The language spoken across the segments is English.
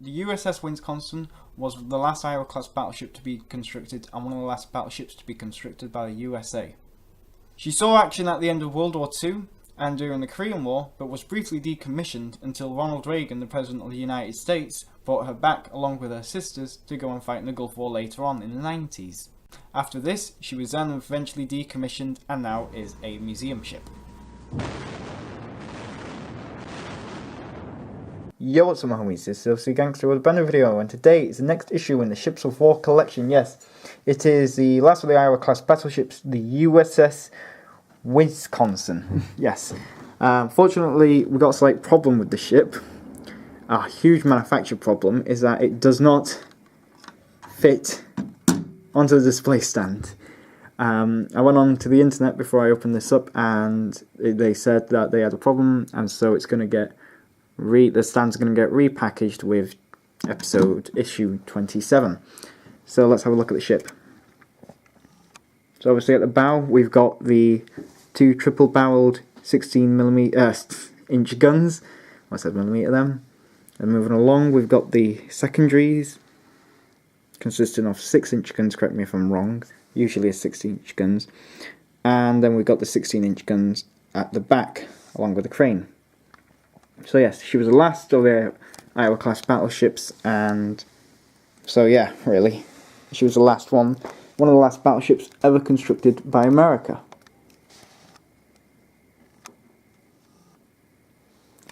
The USS Wisconsin was the last Iowa-class battleship to be constructed and one of the last battleships to be constructed by the USA. She saw action at the end of World War II and during the Korean War, but was briefly decommissioned until Ronald Reagan, the President of the United States, brought her back along with her sisters to go and fight in the Gulf War later on in the 90s. After this, she was then eventually decommissioned and now is a museum ship. Yo, what's up my homies, this is Gangsta with a brand new video, and today is the next issue in the Ships of War collection. Yes, it is the last of the Iowa class battleships, the USS Wisconsin. Yes, fortunately we got a slight problem with the ship. A huge manufacture problem is that it does not fit onto the display stand. I went on to the internet before I opened this up and they said that they had a problem, and so it's going to get the stand's going to get repackaged with issue 27. So let's have a look at the ship. So obviously at the bow we've got the two triple-barreled 16mm inch guns. I said millimeter then. And moving along we've got the secondaries consisting of 6-inch guns, correct me if I'm wrong, usually a 16-inch guns. And then we've got the 16-inch guns at the back along with the crane. So yes, she was the last of the Iowa class battleships, and so yeah, really, she was the last one of the last battleships ever constructed by America.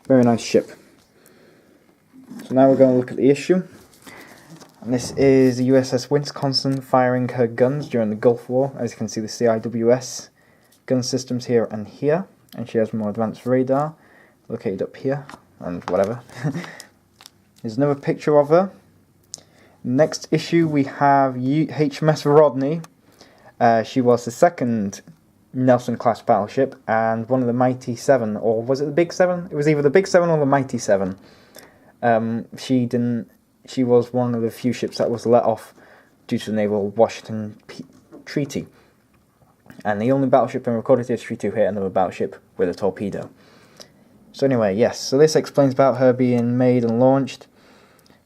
Very nice ship. So now we're going to look at the issue, and this is the USS Wisconsin firing her guns during the Gulf War. As you can see, the CIWS gun systems here and here, and she has more advanced radar located up here, and whatever. There's another picture of her. Next issue we have HMS Rodney. She was the second Nelson class battleship and one of the Mighty Seven, or was it the Big Seven? It was either the Big Seven or the Mighty Seven. She was one of the few ships that was let off due to the Naval Washington Treaty, and the only battleship in recorded history to hit another battleship with a torpedo. So anyway, yes, so this explains about her being made and launched,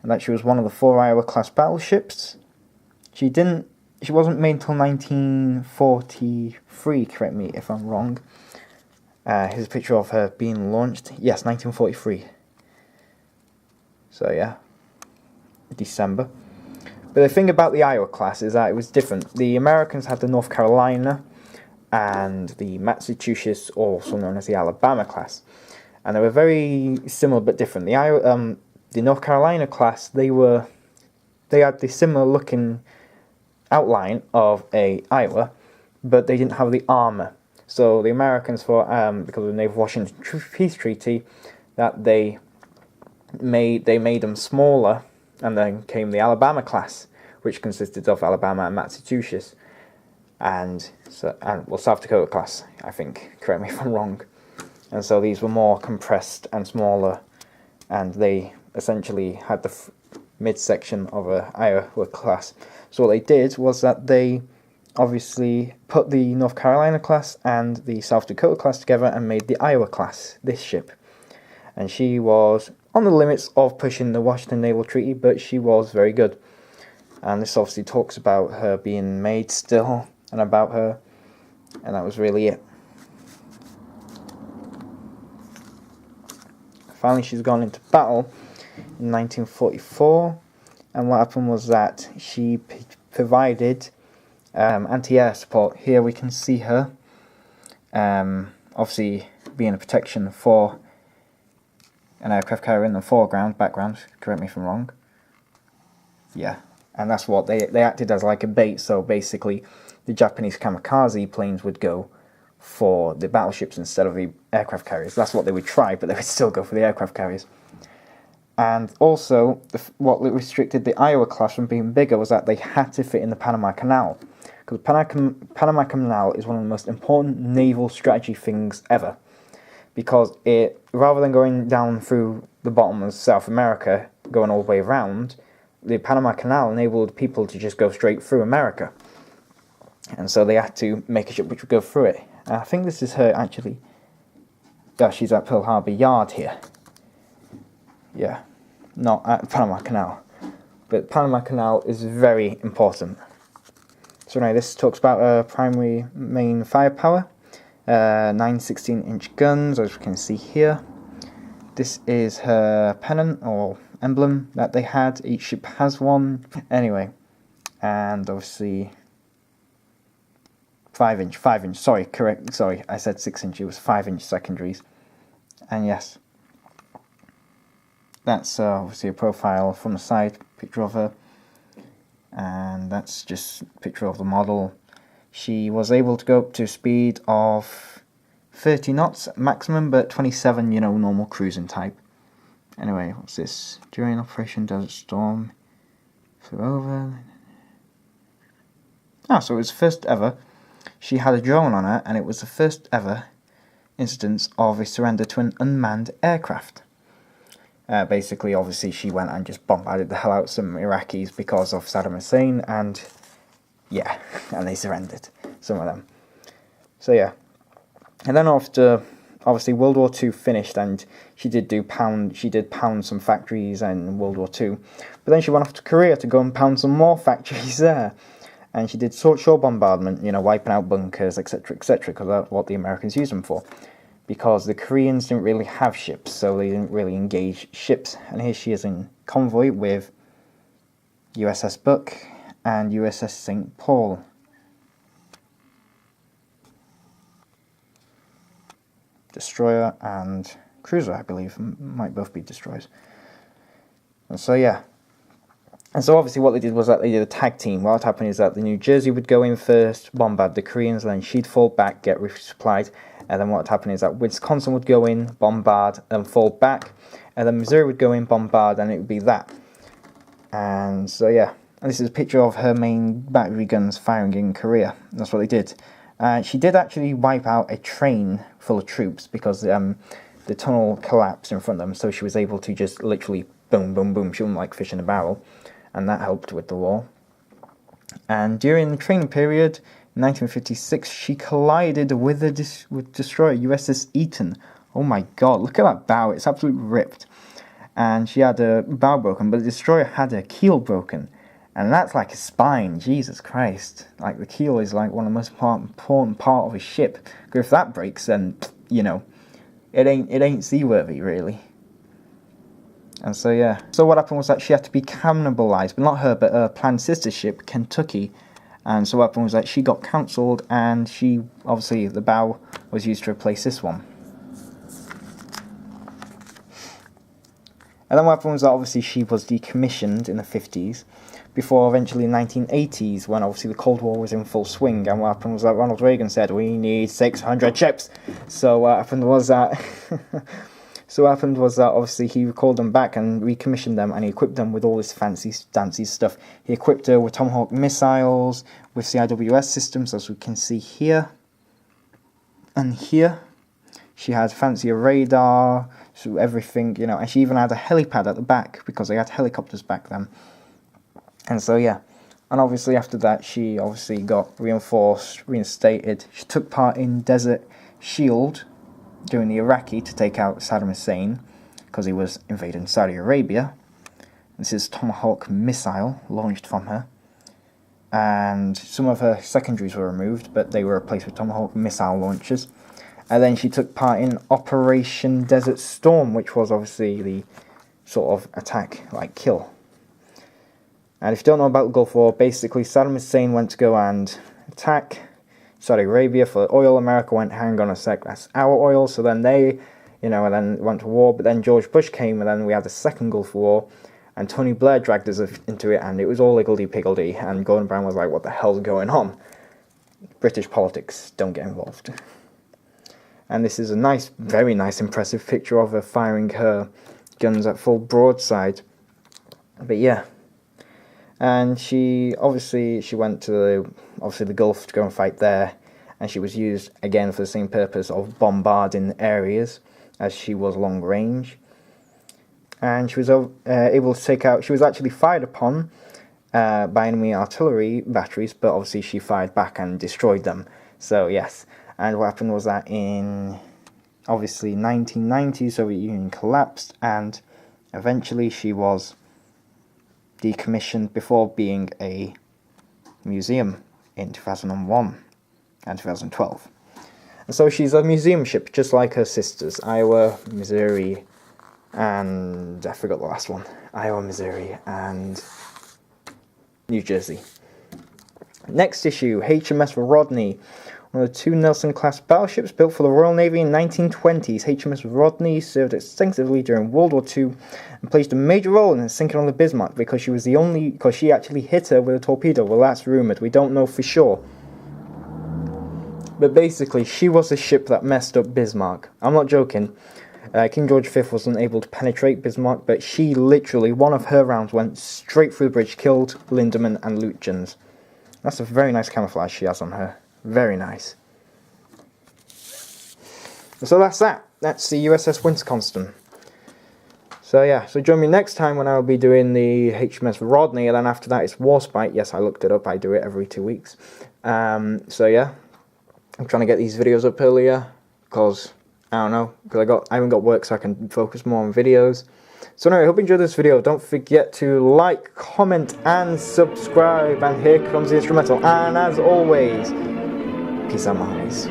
and that she was one of the 4 Iowa class battleships. She wasn't made until 1943, correct me if I'm wrong. Here's a picture of her being launched. Yes, 1943. So yeah, December. But the thing about the Iowa class is that it was different. The Americans had the North Carolina and the Massachusetts, also known as the Alabama class. And they were very similar but different. The North Carolina class, they had the similar looking outline of a Iowa, but they didn't have the armor. So the Americans, because of the Naval Washington Peace Treaty, that they made them smaller, and then came the Alabama class, which consisted of Alabama and Massachusetts, and South Dakota class, I think. Correct me if I'm wrong. And so these were more compressed and smaller, and they essentially had the midsection of a Iowa class. So what they did was that they obviously put the North Carolina class and the South Dakota class together and made the Iowa class, this ship. And she was on the limits of pushing the Washington Naval Treaty, but she was very good. And this obviously talks about her being made still, and about her, and that was really it. Finally, she's gone into battle in 1944, and what happened was that she provided anti-air support. Here we can see her, obviously being a protection for an aircraft carrier in the background, correct me if I'm wrong. Yeah, and that's what they acted as, like a bait, so basically the Japanese kamikaze planes would go for the battleships instead of the aircraft carriers. That's what they would try, but they would still go for the aircraft carriers. And also, what restricted the Iowa class from being bigger was that they had to fit in the Panama Canal. Because the Panama Canal is one of the most important naval strategy things ever. Because it, rather than going down through the bottom of South America, going all the way around, the Panama Canal enabled people to just go straight through America. And so they had to make a ship which would go through it. And I think this is her, actually. Yeah, she's at Pearl Harbor Yard here. Yeah. not at the Panama Canal. But the Panama Canal is very important. So anyway, this talks about primary main firepower. 9 16-inch guns, as you can see here. This is her pennant or emblem that they had. Each ship has one. Anyway, and obviously 5 inch, sorry, I said 6 inch, it was 5 inch secondaries. And yes, that's obviously a profile from the side, picture of her. And that's just a picture of the model. She was able to go up to a speed of 30 knots maximum, but 27, normal cruising type. Anyway, what's this? During Operation Desert Storm, flew over. So it was first ever. She had a drone on her, and it was the first ever instance of a surrender to an unmanned aircraft. Basically, obviously, she went and just bombarded the hell out of some Iraqis because of Saddam Hussein, and yeah, and they surrendered, some of them. So yeah, and then after, obviously, World War II finished, and she did pound some factories in World War II, but then she went off to Korea to go and pound some more factories there, and she did shore bombardment, wiping out bunkers, etc., because that's what the Americans used them for. Because the Koreans didn't really have ships, so they didn't really engage ships. And here she is in convoy with USS Buck and USS St. Paul. Destroyer and cruiser, I believe. Might both be destroyers. And so, yeah. And so obviously what they did was that they did a tag team. What happened is that the New Jersey would go in first, bombard the Koreans, and then she'd fall back, get resupplied. And then what would happen is that Wisconsin would go in, bombard, and fall back. And then Missouri would go in, bombard, and it would be that. And so, yeah. And this is a picture of her main battery guns firing in Korea. That's what they did. She did actually wipe out a train full of troops because the tunnel collapsed in front of them. So she was able to just literally boom, boom, boom, shoot them like fish in a barrel. And that helped with the war. And during the training period, in 1956, she collided with the destroyer USS Eaton. Oh my god, look at that bow, it's absolutely ripped. And she had a bow broken, but the destroyer had her keel broken. And that's like a spine, Jesus Christ. Like, the keel is like one of the most important part of a ship. Because if that breaks, then, it ain't seaworthy, really. And so, yeah. So what happened was that she had to be cannibalized, but not her, but her planned sister ship, Kentucky. And so what happened was that she got cancelled, and obviously, the bow was used to replace this one. And then what happened was that obviously she was decommissioned in the 50s, before eventually in the 1980s, when obviously the Cold War was in full swing, and what happened was that Ronald Reagan said, we need 600 ships. So what happened was that... obviously he called them back and recommissioned them, and he equipped them with all this fancy stuff. He equipped her with Tomahawk missiles, with CIWS systems, as we can see here. And here, she had fancier radar, so everything, and she even had a helipad at the back, because they had helicopters back then. And so, yeah. And obviously after that, she obviously got reinstated. She took part in Desert Shield, during the Iraqi to take out Saddam Hussein because he was invading Saudi Arabia. This is Tomahawk missile launched from her, and some of her secondaries were removed, but they were replaced with Tomahawk missile launchers. And then she took part in Operation Desert Storm, which was obviously the sort of attack, like kill. And if you don't know about the Gulf War, basically Saddam Hussein went to go and attack Saudi Arabia for oil. America went, hang on a sec, that's our oil. So then they, and then went to war. But then George Bush came, and then we had the second Gulf War, and Tony Blair dragged us into it, and it was all higgledy-piggledy. And Gordon Brown was like, what the hell's going on? British politics, don't get involved. And this is a nice, very nice, impressive picture of her firing her guns at full broadside. But yeah. And she went to the Gulf to go and fight there, and she was used again for the same purpose of bombarding areas, as she was long range. And she was able to take out. She was actually fired upon by enemy artillery batteries, but obviously she fired back and destroyed them. So yes. And what happened was that in obviously 1990, Soviet Union collapsed, and Eventually she was decommissioned before being a museum in 2001 and 2012. And so she's a museum ship, just like her sisters, Iowa, Missouri, and I forgot the last one. Iowa, Missouri, and New Jersey. Next issue, HMS Rodney. One of the 2 Nelson-class battleships built for the Royal Navy in the 1920s. HMS Rodney served extensively during World War II and played a major role in the sinking of the Bismarck because she actually hit her with a torpedo. Well, that's rumoured. We don't know for sure. But basically, she was the ship that messed up Bismarck. I'm not joking. King George V wasn't able to penetrate Bismarck, but she literally, one of her rounds went straight through the bridge, killed Lindemann and Lutjens. That's a very nice camouflage she has on her. Very nice. So that's that. That's the USS Wisconsin. So yeah, so join me next time when I'll be doing the HMS Rodney, and then after that it's Warspite. Yes, I looked it up. I do it every 2 weeks. So yeah, I'm trying to get these videos up earlier because I don't know, because I haven't got work, so I can focus more on videos. So anyway, I hope you enjoyed this video. Don't forget to like, comment, and subscribe. And here comes the instrumental. And as always, peace out, my eyes.